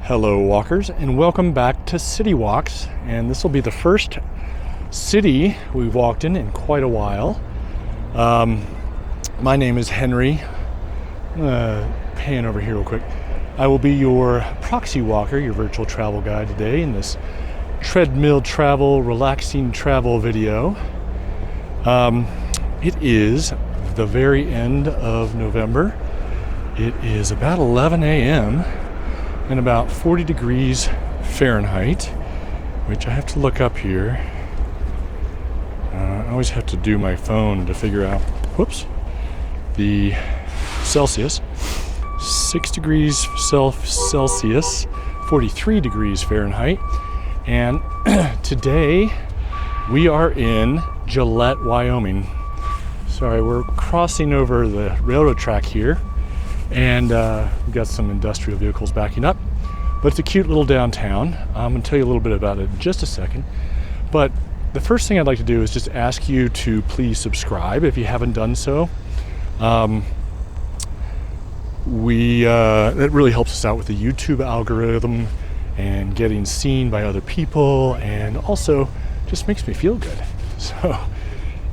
Hello walkers, and welcome back to City Walks, and this will be the first city we've walked in quite a while. My name is Henry. I'm gonna pan over here real quick. I will be your proxy walker, your virtual travel guide today in this treadmill travel, relaxing travel video. It is the very end of November. It is about 11 a.m. and about 40 degrees Fahrenheit, which I have to look up here. I always have to do my phone to figure out, the Celsius. 6 degrees Celsius, 43 degrees Fahrenheit. And today we are in Gillette, Wyoming. Sorry, we're crossing over the railroad track here. And we've got some industrial vehicles backing up, but it's a cute little downtown. I'm going to tell you a little bit about it in just a second. But the first thing I'd like to do is just ask you to please subscribe if you haven't done so. That really helps us out with the YouTube algorithm and getting seen by other people, and also just makes me feel good. So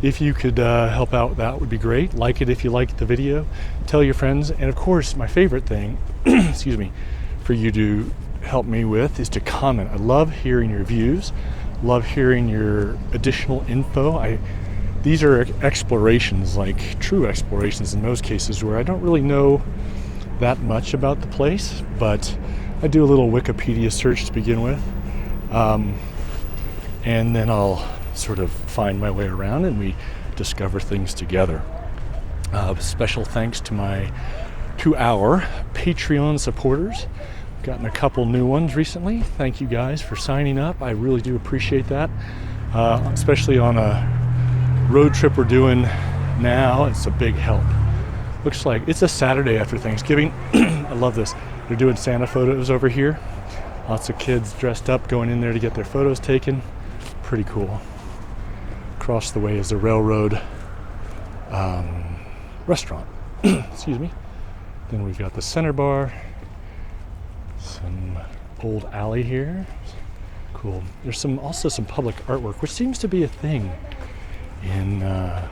if you could help out, that would be great. Like it if you liked the video. Tell your friends. And of course, my favorite thing, for you to help me with is to comment. I love hearing your views. Love hearing your additional info. These are explorations, like true explorations in most cases, where I don't really know that much about the place, but I do a little Wikipedia search to begin with. And then I'll sort of find my way around and we discover things together. Special thanks to our Patreon supporters. I've gotten a couple new ones recently. Thank you guys for signing up. I really do appreciate that, especially on a road trip we're doing now. It's a big help. Looks like it's a Saturday after Thanksgiving. I love this. They're doing Santa photos over here. Lots of kids dressed up going in there to get their photos taken. Pretty cool. Across the way is a railroad restaurant. Excuse me. Then we've got the center bar. Some old alley here. Cool. There's also some public artwork, which seems to be a thing in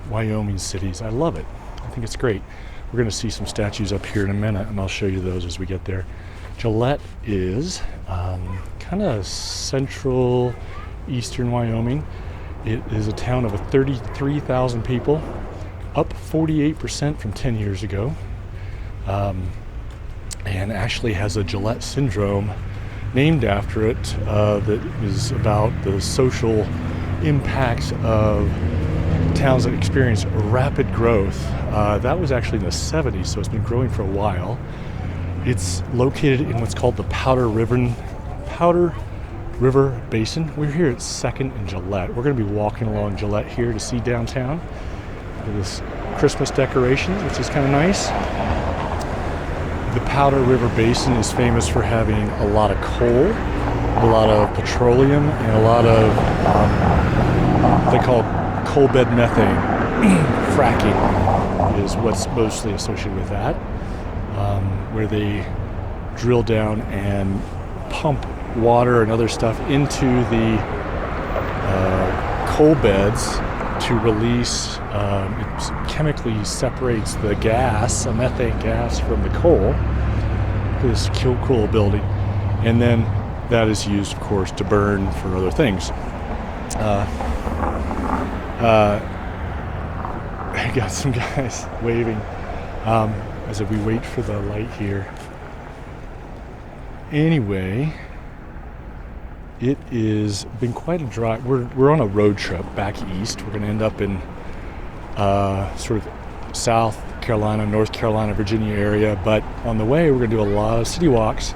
Wyoming cities. I love it. I think it's great. We're going to see some statues up here in a minute, and I'll show you those as we get there. Gillette is kind of central eastern Wyoming. It is a town of 33,000 people, up 48% from 10 years ago, and actually has a Gillette syndrome named after it that is about the social impacts of towns that experience rapid growth. That was actually in the 70s, so it's been growing for a while. It's located in what's called the Powder River Basin. We're here at 2nd and Gillette. We're going to be walking along Gillette here to see downtown. This Christmas decorations, which is kind of nice. The Powder River Basin is famous for having a lot of coal, a lot of petroleum, and a lot of they call coal bed methane. Fracking is what's mostly associated with that, where they drill down and pump water and other stuff into the coal beds to release, it chemically separates the gas, a methane gas, from the coal, this cool building, and then that is used, of course, to burn for other things. I got some guys waving as we wait for the light here. Anyway, it is been quite a drive. We're on a road trip back east. We're going to end up in sort of South Carolina, North Carolina, Virginia area. But on the way, we're going to do a lot of city walks.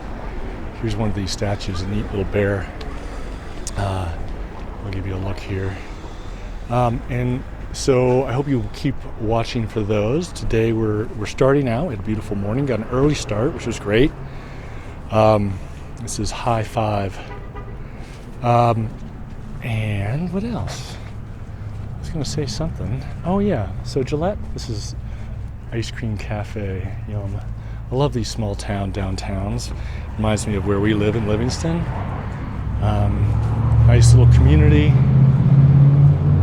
Here's one of these statues, a neat little bear. I'll give you a look here. And so I hope you keep watching for those. Today we're starting out. We had a beautiful morning. Got an early start, which was great. This is high 5. And what else? I was going to say something. Oh yeah, so Gillette, this is Ice Cream Cafe. Yum. I love these small town downtowns. Reminds me of where we live in Livingston. Nice little community,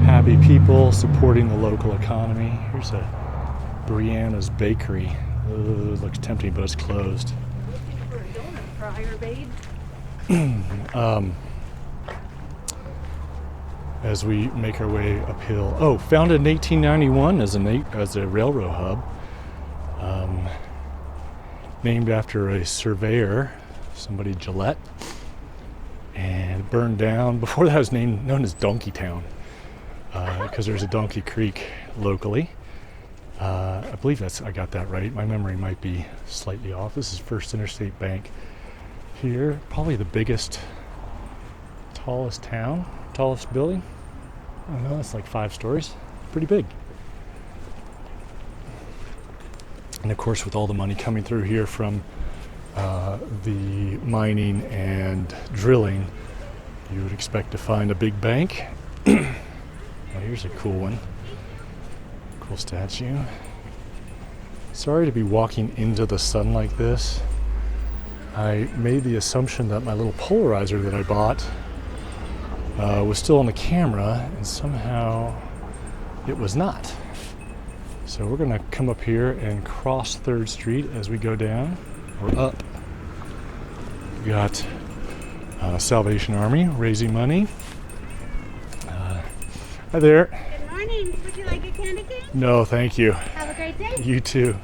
happy people supporting the local economy. Here's a Brianna's Bakery. Looks tempting, but it's closed. Looking for a donut fryer, babe. As we make our way uphill. Oh, founded in 1891 as a railroad hub. Named after a surveyor, somebody Gillette, and burned down. Before that, it was known as Donkey Town, because there's a Donkey Creek locally. I believe I got that right. My memory might be slightly off. This is First Interstate Bank here. Probably the biggest, tallest building. I don't know, it's like 5 stories. Pretty big. And of course, with all the money coming through here from the mining and drilling, you would expect to find a big bank. Well, here's a cool one. Cool statue. Sorry to be walking into the sun like this. I made the assumption that my little polarizer that I bought was still on the camera, and somehow it was not. So we're gonna come up here and cross 3rd Street as we go down, or up. We got Salvation Army raising money. Hi there. Good morning. Would you like a candy cane? No, thank you. Have a great day. You too.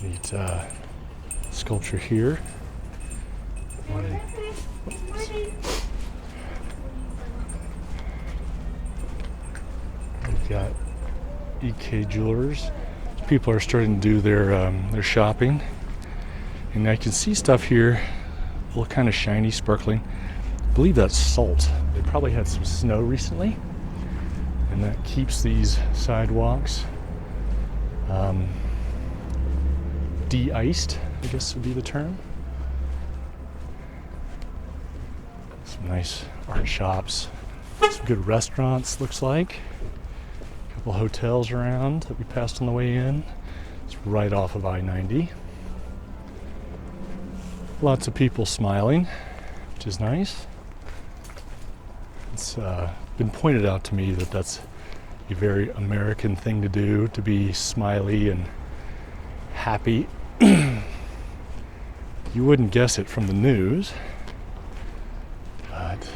Neat sculpture here. Morning. We've got EK Jewelers. People are starting to do their shopping, and I can see stuff here, a little kind of shiny, sparkling. I believe that's salt. They probably had some snow recently, and that keeps these sidewalks de-iced, I guess would be the term. Some nice art shops, some good restaurants, looks like. A couple hotels around that we passed on the way in. It's right off of I-90. Lots of people smiling, which is nice. It's been pointed out to me that that's a very American thing to do, to be smiley and happy. You wouldn't guess it from the news, but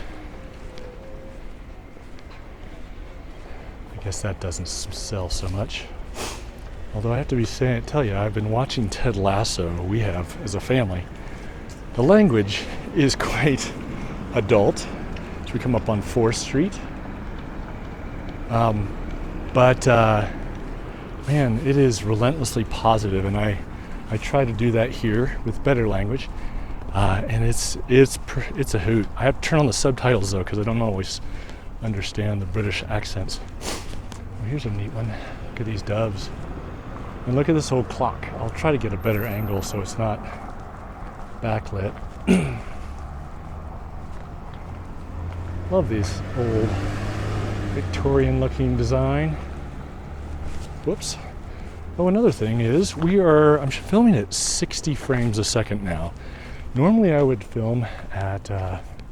I guess that doesn't sell so much. Although I have to tell you, I've been watching Ted Lasso. We have as a family. The language is quite adult as we come up on 4th Street. But man, it is relentlessly positive, and I try to do that here with better language, and it's a hoot. I have to turn on the subtitles though, because I don't always understand the British accents. Well, here's a neat one. Look at these doves, and look at this old clock. I'll try to get a better angle so it's not backlit. Love these old Victorian-looking design. Whoops. Oh, another thing is I'm filming at 60 frames a second now. Normally I would film at,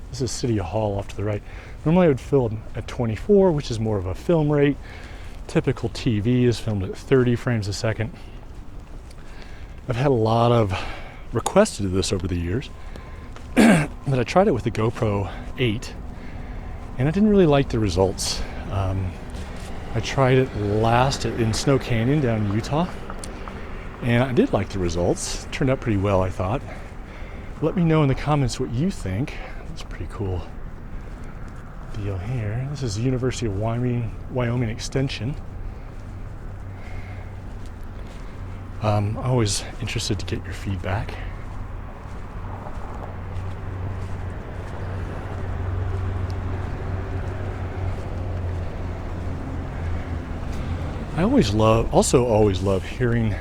this is City Hall off to the right. Normally I would film at 24, which is more of a film rate. Typical TV is filmed at 30 frames a second. I've had a lot of requests to do this over the years, but I tried it with the GoPro 8, and I didn't really like the results. I tried it last in Snow Canyon down in Utah, and I did like the results. It turned out pretty well, I thought. Let me know in the comments what you think. That's a pretty cool deal here. This is the University of Wyoming Extension. I'm always interested to get your feedback. I always love hearing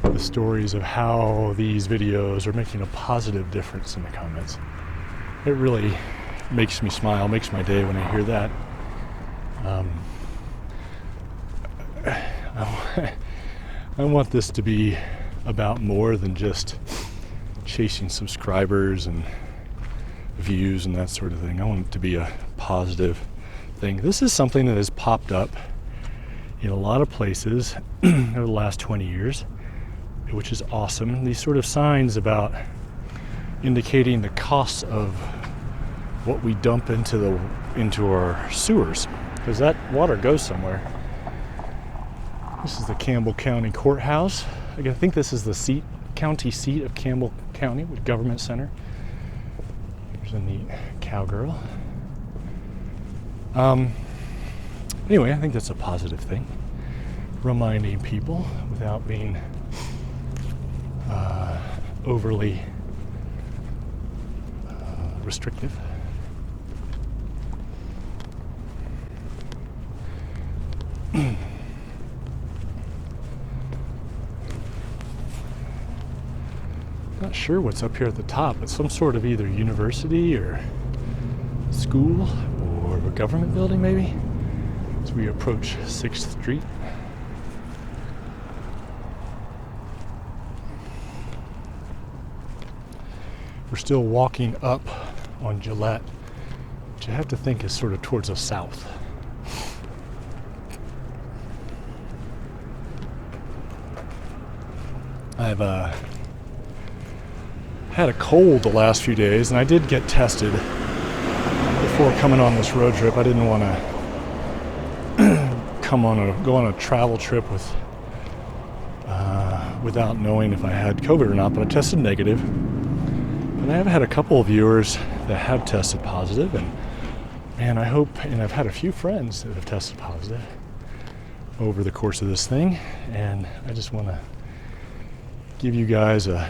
the stories of how these videos are making a positive difference in the comments. It really makes me smile, makes my day when I hear that. I want this to be about more than just chasing subscribers and views and that sort of thing. I want it to be a positive thing. This is something that has popped up in a lot of places over the last 20 years, which is awesome. These sort of signs about indicating the costs of what we dump into our sewers, because that water goes somewhere. This is the Campbell County Courthouse. I think this is the county seat of Campbell County with Government Center. There's a neat cowgirl. Anyway, I think that's a positive thing. Reminding people without being overly restrictive. Not sure what's up here at the top. It's some sort of either university or school or a government building maybe, as we approach 6th Street. We're still walking up on Gillette, which I have to think is sort of towards the south. I've had a cold the last few days, and I did get tested before coming on this road trip. I didn't want to go on a travel trip without knowing if I had COVID or not, but I tested negative. And I have had a couple of viewers that have tested positive, and I hope, and I've had a few friends that have tested positive over the course of this thing, and I just want to give you guys a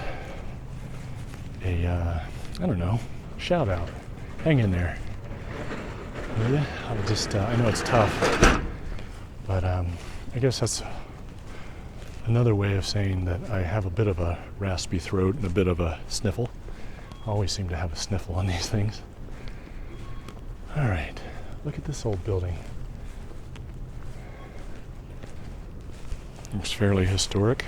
I don't know, shout out. Hang in there. Will ya? I'll just, I know it's tough, but I guess that's another way of saying that I have a bit of a raspy throat and a bit of a sniffle. I always seem to have a sniffle on these things. All right, look at this old building. Looks fairly historic.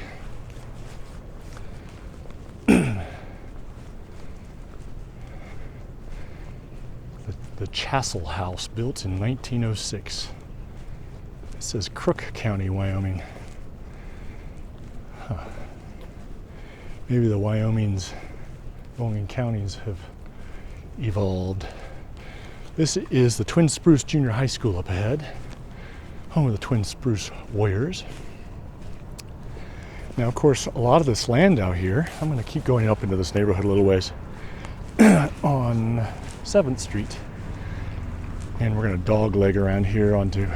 The Chassel House, built in 1906. It says Crook County, Wyoming. Huh. Maybe the Wyoming counties have evolved. This is the Twin Spruce Junior High School up ahead, home of the Twin Spruce Warriors. Now, of course, a lot of this land out here, I'm going to keep going up into this neighborhood a little ways, on 7th Street. And we're going to dog leg around here onto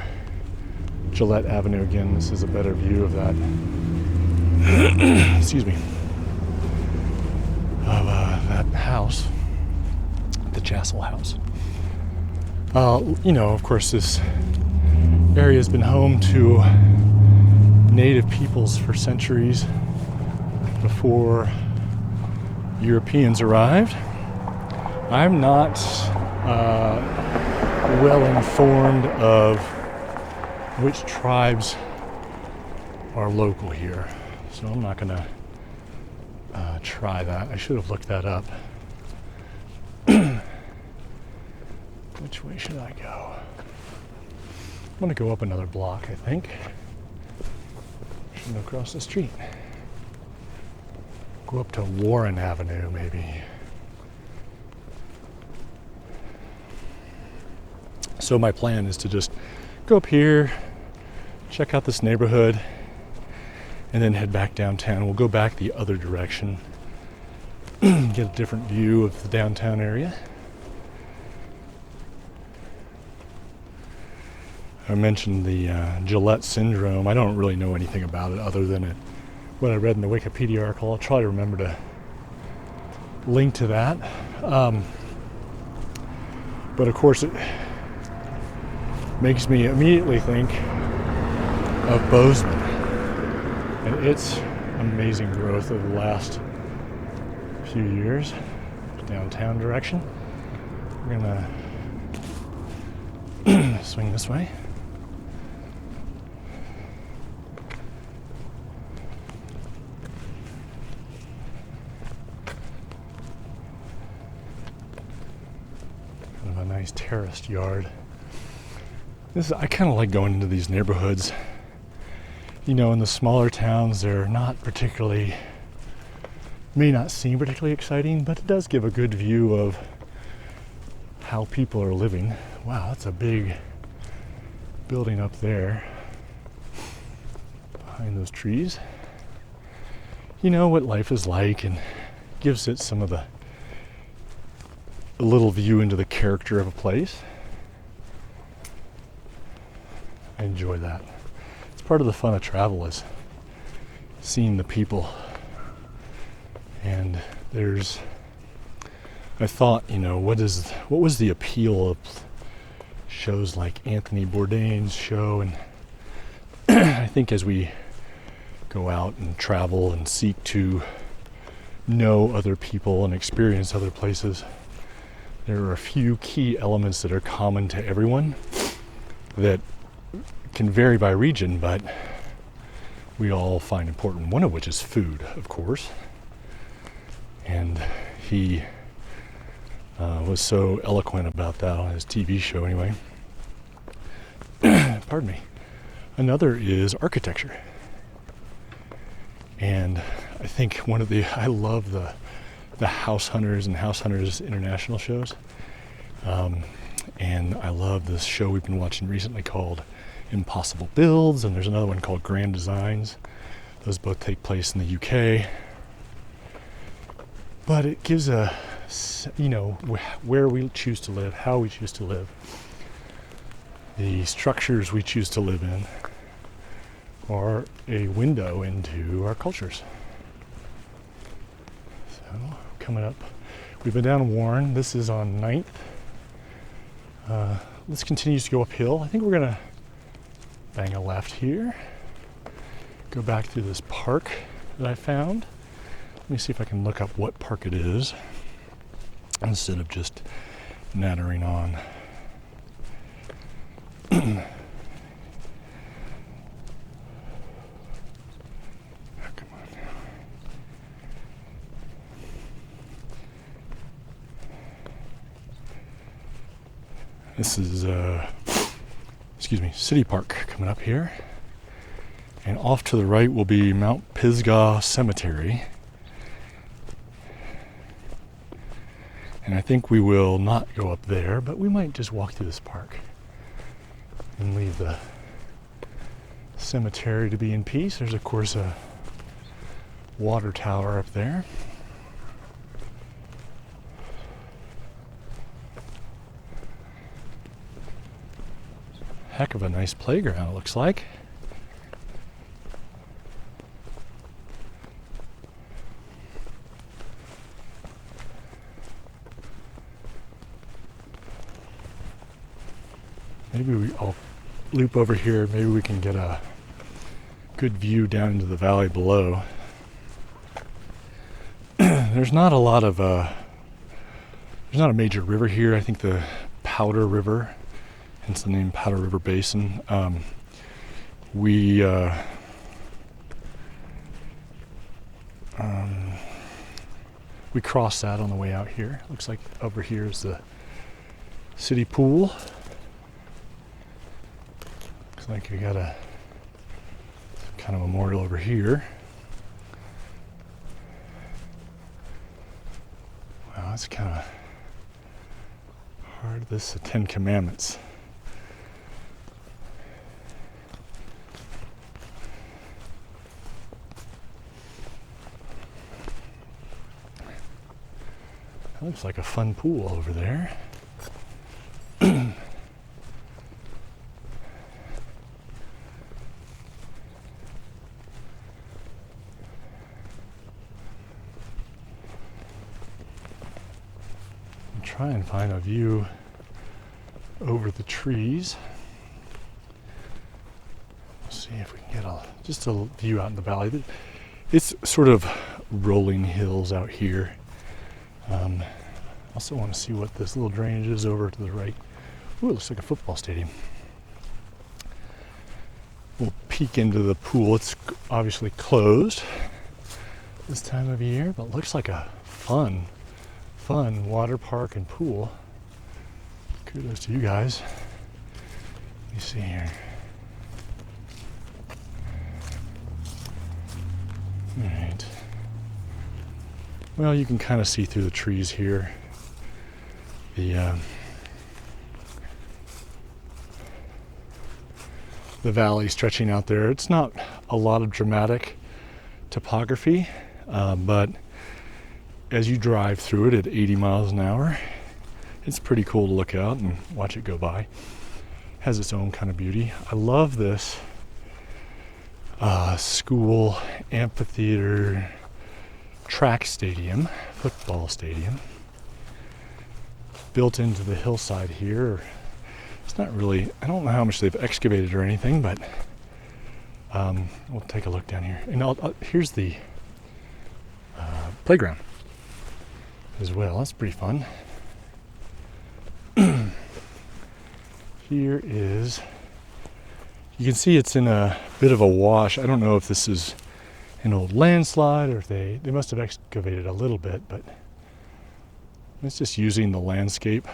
Gillette Avenue again. This is a better view of that. Excuse me. Of that house, the Chassel House. You know, of course, this area has been home to native peoples for centuries before Europeans arrived. I'm not well informed of which tribes are local here, so I'm not going to try that. I should have looked that up. Which way should I go? I'm going to go up another block, I think. Should go across the street. Go up to Warren Avenue, maybe. So my plan is to just go up here, check out this neighborhood, and then head back downtown. We'll go back the other direction, get a different view of the downtown area. I mentioned the Gillette syndrome. I don't really know anything about it other than what I read in the Wikipedia article. I'll try to remember to link to that. But of course, it makes me immediately think of Bozeman and its amazing growth over the last few years, downtown direction. We're gonna swing this way. nice terraced yard. I kind of like going into these neighborhoods. You know, in the smaller towns, they're not particularly, may not seem particularly exciting, but it does give a good view of how people are living. Wow, that's a big building up there behind those trees. You know what life is like, and gives it some of a little view into the character of a place. I enjoy that. It's part of the fun of travel, is seeing the people. And I thought, you know, what was the appeal of shows like Anthony Bourdain's show? And I think as we go out and travel and seek to know other people and experience other places, there are a few key elements that are common to everyone that can vary by region, but we all find important, one of which is food, of course. And he was so eloquent about that on his TV show anyway. Pardon me. Another is architecture. And I think I love the House Hunters and House Hunters International shows. And I love this show we've been watching recently called Impossible Builds, and there's another one called Grand Designs. Those both take place in the UK. But it gives where we choose to live, how we choose to live, the structures we choose to live in are a window into our cultures. So, coming up, we've been down Warren. This is on 9th. This continues to go uphill. I think we're gonna bang a left here, go back through this park that I found. Let me see if I can look up what park it is instead of just nattering on. Come on now. This is City Park coming up here. And off to the right will be Mount Pisgah Cemetery. And I think we will not go up there, but we might just walk through this park and leave the cemetery to be in peace. There's, of course, a water tower up there. Heck of a nice playground, it looks like. Maybe I'll loop over here. Maybe we can get a good view down into the valley below. There's not a major river here. I think the Powder River, hence the name Powder River Basin. We crossed that on the way out here. Looks like over here is the city pool. Looks like we got a kind of memorial over here. Wow, that's kind of hard. This is the Ten Commandments. That looks like a fun pool over there. Try and find a view over the trees. We'll see if we can get just a view out in the valley. It's sort of rolling hills out here. Also want to see what this little drainage is over to the right. Ooh, it looks like a football stadium. We'll peek into the pool. It's obviously closed this time of year, but looks like a fun water park and pool. kudos to you guys. Let me see here. All right. Well, you can kind of see through the trees here. The valley stretching out there. It's not a lot of dramatic topography, but as you drive through it at 80 miles an hour, it's pretty cool to look out and watch it go by. Has its own kind of beauty. I love this school amphitheater track stadium, football stadium, built into the hillside here. It's not really, I don't know how much they've excavated or anything, but we'll take a look down here. And here's the playground as well. That's pretty fun. Here is, you can see it's in a bit of a wash. I don't know if this is an old landslide or if they must have excavated a little bit, but it's just using the landscape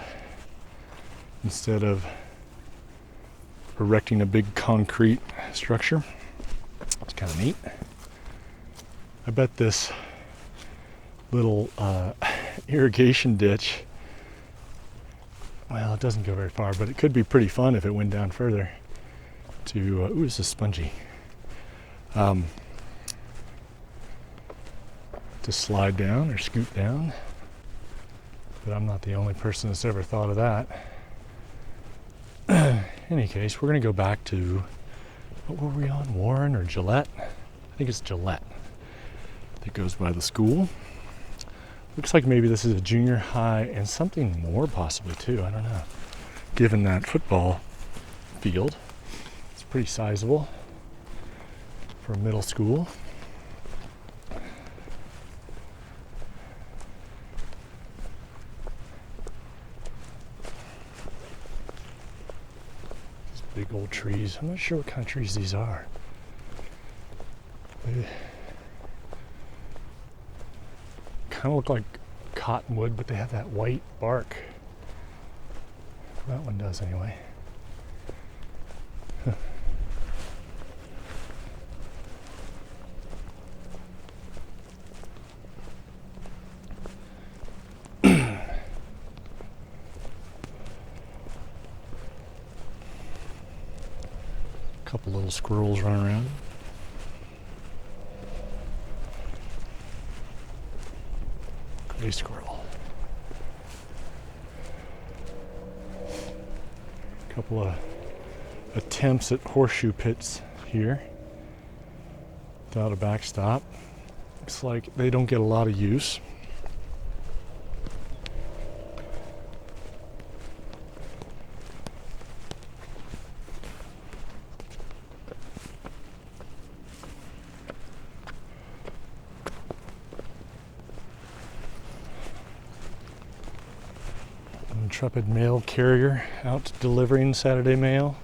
instead of erecting a big concrete structure. It's kind of neat. I bet this little irrigation ditch, well, it doesn't go very far, but it could be pretty fun if it went down further to, ooh, this is spongy. To slide down or scoot down. But I'm not the only person that's ever thought of that. In any case, we're going to go back to, what were we on? Warren or Gillette? I think it's Gillette that goes by the school. Looks like maybe this is a junior high and something more possibly too. I don't know. Given that football field, it's pretty sizable for a middle school. These big old trees. I'm not sure what kind of trees these are. They kind of look like cottonwood, but they have that white bark. That one does anyway. Couple little squirrels running around. Gray squirrel. Couple of attempts at horseshoe pits here without a backstop. Looks like they don't get a lot of use. Intrepid mail carrier out delivering Saturday mail.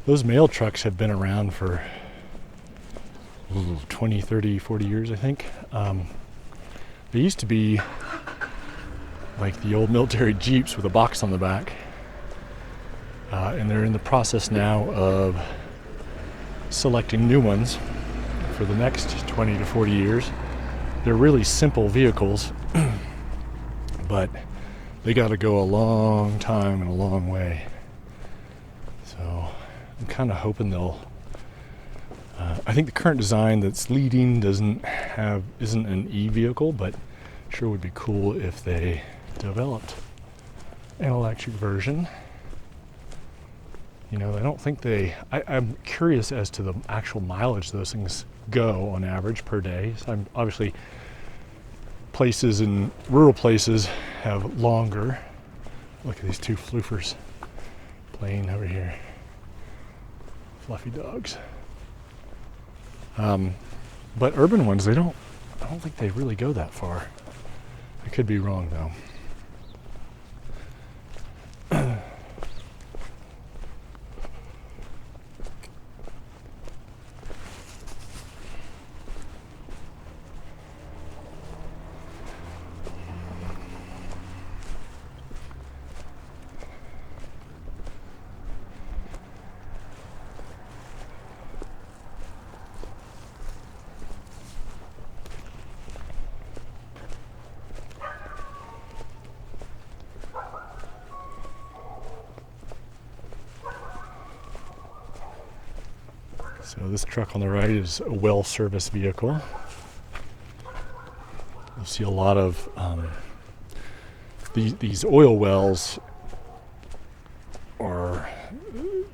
Those mail trucks have been around for 20, 30, 40 years, I think. They used to be like the old military Jeeps with a box on the back. And they're in the process now of selecting new ones for the next 20 to 40 years. They're really simple vehicles. But they got to go a long time and a long way. So I'm kind of hoping they'll. I think the current design that's leading isn't an e-vehicle, but sure would be cool if they developed an electric version. You know, I don't think I'm curious as to the actual mileage those things go on average per day. So I'm obviously. Places in rural places have longer. Look at these two floofers playing over here. Fluffy dogs. But urban ones, I don't think they really go that far. I could be wrong though. So this truck on the right is a well service vehicle. You'll see a lot of these oil wells are,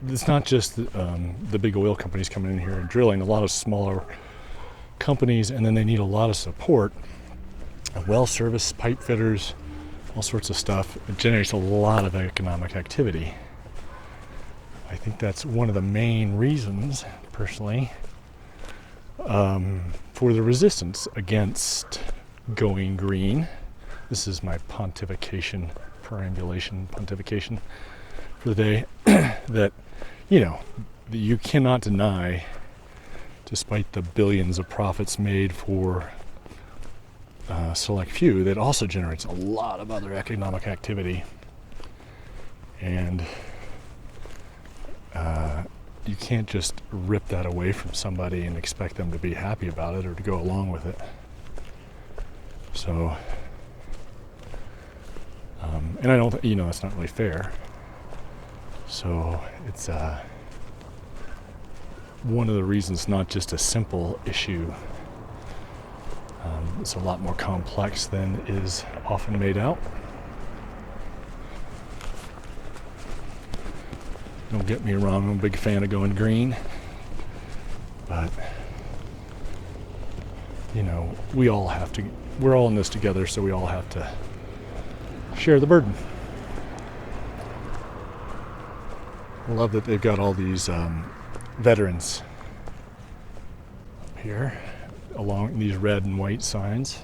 it's not just the big oil companies coming in here and drilling, a lot of smaller companies, and then they need a lot of support. Well service, pipe fitters, all sorts of stuff. It generates a lot of economic activity. I think that's one of the main reasons, personally, for the resistance against going green. This is my pontification for the day. That, you know, you cannot deny, despite the billions of profits made for select few, that also generates a lot of other economic activity. And you can't just rip that away from somebody and expect them to be happy about it or to go along with it. So, and I don't, that's not really fair. So it's one of the reasons, not just a simple issue. It's a lot more complex than is often made out. Don't get me wrong, I'm a big fan of going green, but we're all in this together, so we all have to share the burden. I love that they've got all these veterans up here along these red and white signs.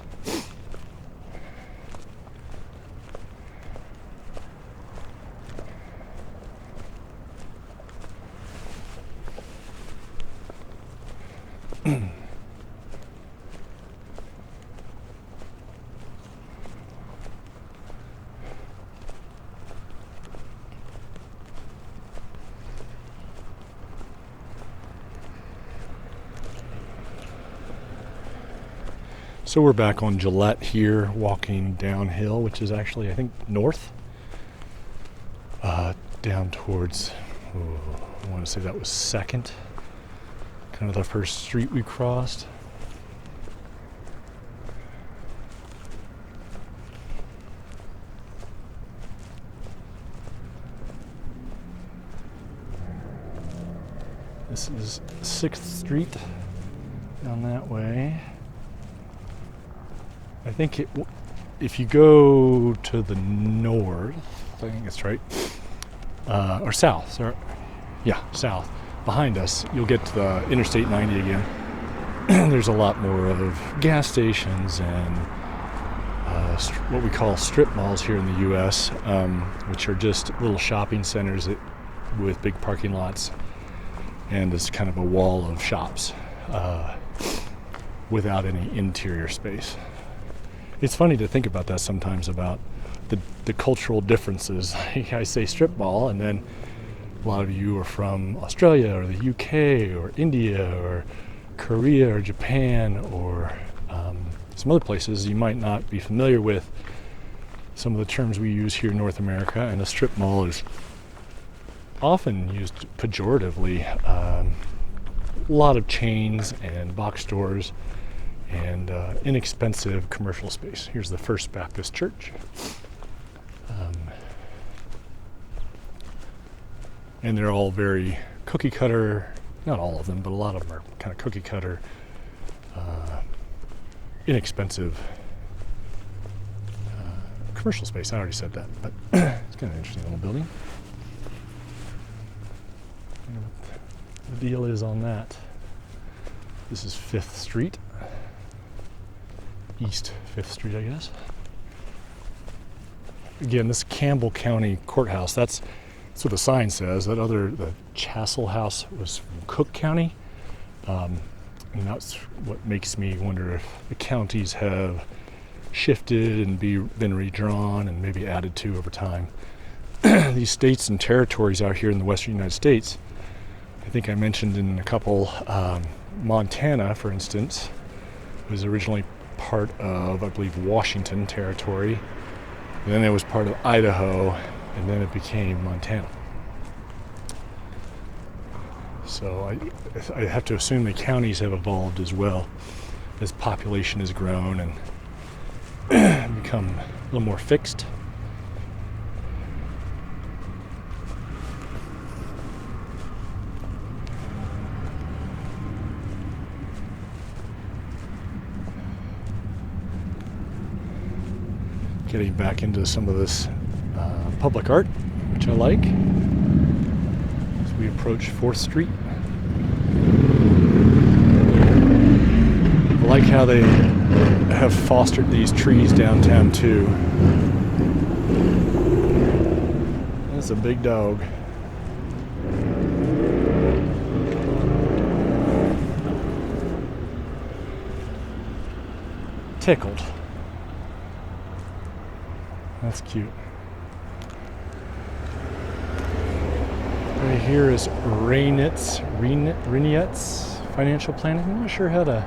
So we're back on Gillette here, walking downhill, which is actually, I think, north, down towards, I want to say that was 2nd, kind of the first street we crossed. This is 6th Street down that way. I think if you go to the north, I think it's right, or south, south, behind us, you'll get to the Interstate 90 again. There's a lot more of gas stations and what we call strip malls here in the U.S., which are just little shopping centers with big parking lots, and it's kind of a wall of shops without any interior space. It's funny to think about that sometimes, about the cultural differences. I say strip mall, and then a lot of you are from Australia or the UK or India or Korea or Japan or some other places you might not be familiar with some of the terms we use here in North America, and a strip mall is often used pejoratively. A lot of chains and box stores and inexpensive commercial space. Here's the First Baptist Church. And they're all very cookie cutter, not all of them, but a lot of them are kind of cookie cutter, inexpensive commercial space. I already said that, but it's kind of an interesting little building. I don't know what the deal is on that. This is 5th Street. East 5th Street, I guess. Again, this Campbell County courthouse, that's what the sign says. The Chassel House was from Cook County. And that's what makes me wonder if the counties have shifted and been redrawn and maybe added to over time. These states and territories out here in the western United States, I think I mentioned in a couple, Montana, for instance, was originally part of, I believe, Washington territory. And then it was part of Idaho, and then it became Montana. So I have to assume the counties have evolved as well as population has grown and become a little more fixed. Getting back into some of this public art, which I like, as we approach 4th Street. I like how they have fostered these trees downtown too. That's a big dog. Tickled. That's cute. Right here is Renietz Financial Planning. I'm not sure how to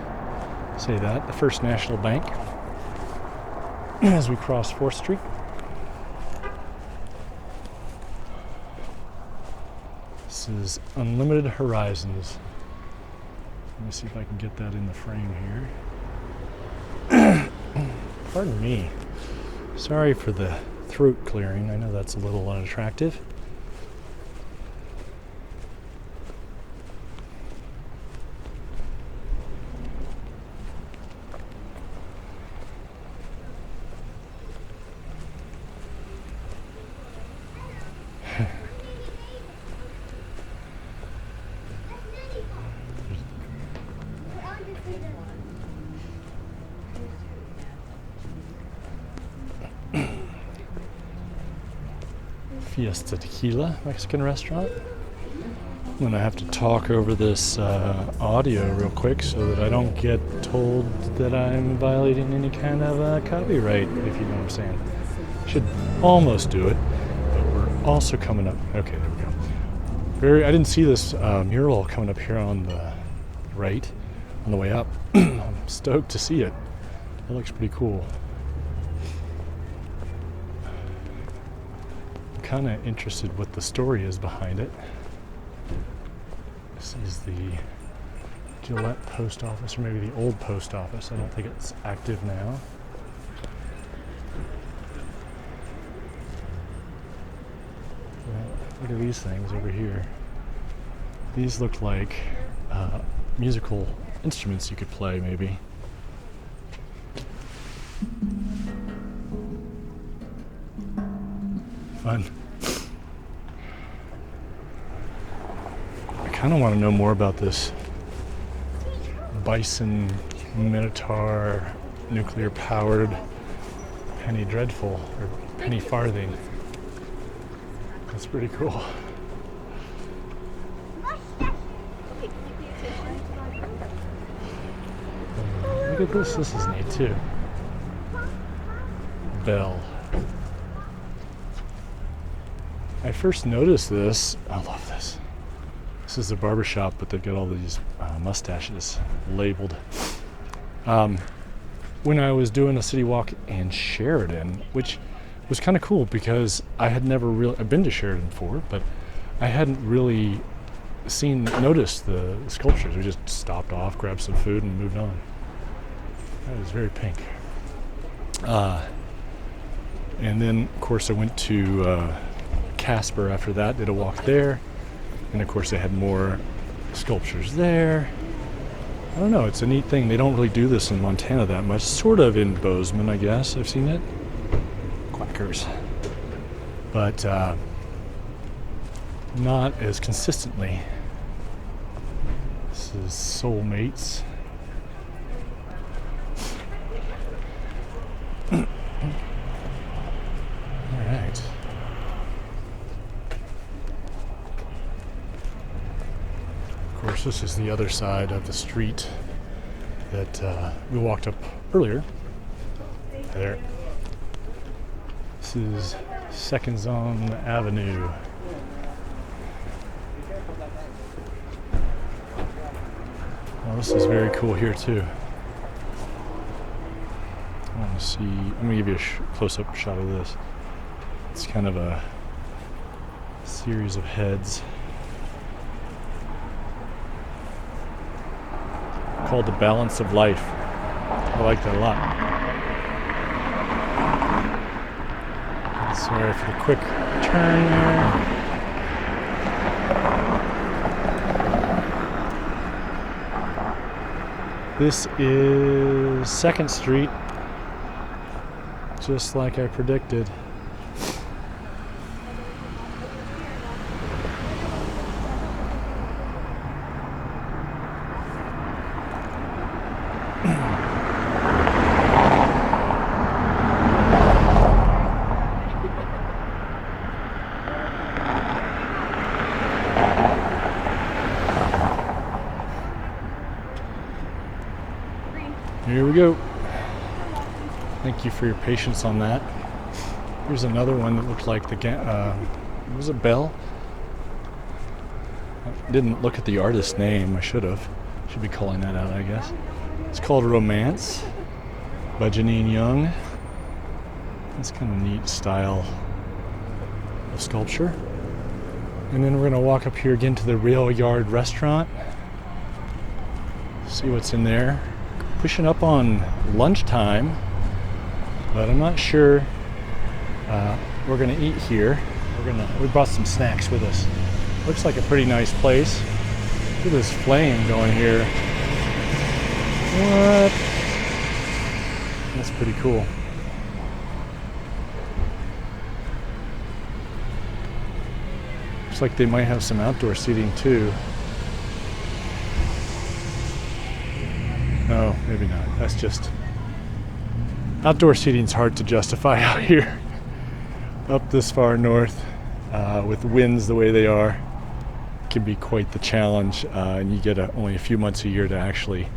say that. The First National Bank. As we cross 4th Street. This is Unlimited Horizons. Let me see if I can get that in the frame here. Pardon me. Sorry for the throat clearing. I know that's a little unattractive. Fiesta Tequila Mexican restaurant. I'm gonna have to talk over this audio real quick so that I don't get told that I'm violating any kind of copyright, if you know what I'm saying. Should almost do it, but we're also coming up. Okay, there we go. I didn't see this mural coming up here on the right, on the way up. I'm stoked to see it. It looks pretty cool. Kind of interested what the story is behind it. This is the Gillette post office, or maybe the old post office. I don't think it's active now. Look at these things over here. These look like musical instruments you could play, maybe. Fun. I kind of want to know more about this Bison Minotaur nuclear powered penny dreadful or penny farthing. That's pretty cool. Look at this. This is neat too. Bell. I first noticed this. I love this. This is a barbershop, but they've got all these mustaches labeled. When I was doing a city walk in Sheridan, which was kind of cool because I've been to Sheridan before, but I hadn't really noticed the sculptures. We just stopped off, grabbed some food, and moved on. That was very pink. And then, of course, I went to Casper after that, did a walk there, and of course they had more sculptures there. I don't know, it's a neat thing. They don't really do this in Montana that much. Sort of in Bozeman, I guess. I've seen it. Quackers. But not as consistently. This is Soulmates. Alright. Of course, this is the other side of the street that we walked up earlier. There. This is Second Zone Avenue. Well, this is very cool here too. I want to see. I'm going to give you a close-up shot of this. It's kind of a series of heads. called The Balance of Life. I like that a lot. Sorry for the quick turn there. This is 2nd Street, just like I predicted. Here we go. Thank you for your patience on that. Here's another one that looked like was it Bell? I didn't look at the artist's name. I should have. Should be calling that out, I guess. It's called Romance by Janine Young. That's kind of a neat style of sculpture. And then we're going to walk up here again to the Rail Yard Restaurant. See what's in there. Pushing up on lunchtime, but I'm not sure we're gonna eat here. We brought some snacks with us. Looks like a pretty nice place. Look at this flame going here. What? That's pretty cool. Looks like they might have some outdoor seating too. No, maybe not. That's just outdoor seating's hard to justify out here. Up this far north, with winds the way they are, can be quite the challenge. And you get only a few months a year to actually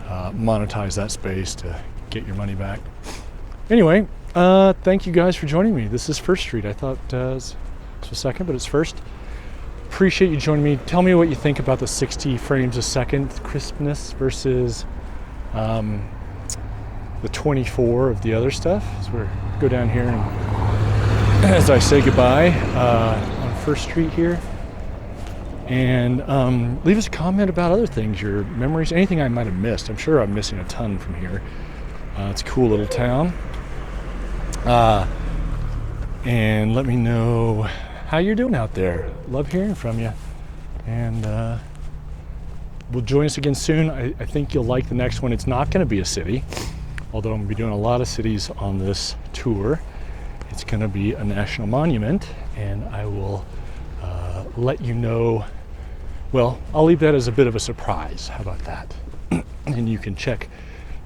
monetize that space to get your money back. Anyway, thank you guys for joining me. This is 1st Street. I thought this was 2nd, but it's 1st. Appreciate you joining me. Tell me what you think about the 60 frames a second crispness versus the 24 of the other stuff. So we go down here and as I say goodbye on 1st Street here, and leave us a comment about other things, your memories, anything I might have missed. I'm sure I'm missing a ton from here. It's a cool little town, and let me know how you're doing out there. Love hearing from you, and will join us again soon. I think you'll like the next one. It's not going to be a city, although I'm going to be doing a lot of cities on this tour. It's going to be a national monument, and I will let you know. Well, I'll leave that as a bit of a surprise. How about that? And you can check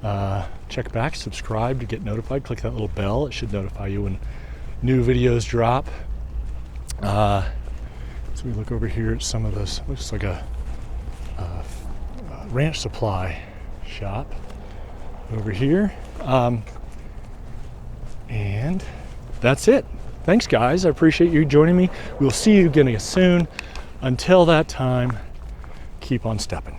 back, subscribe to get notified. Click that little bell. It should notify you when new videos drop. So we look over here at some of this. Looks like a ranch supply shop over here. And that's it. Thanks, guys. I appreciate you joining me. We'll see you again soon. Until that time, keep on stepping.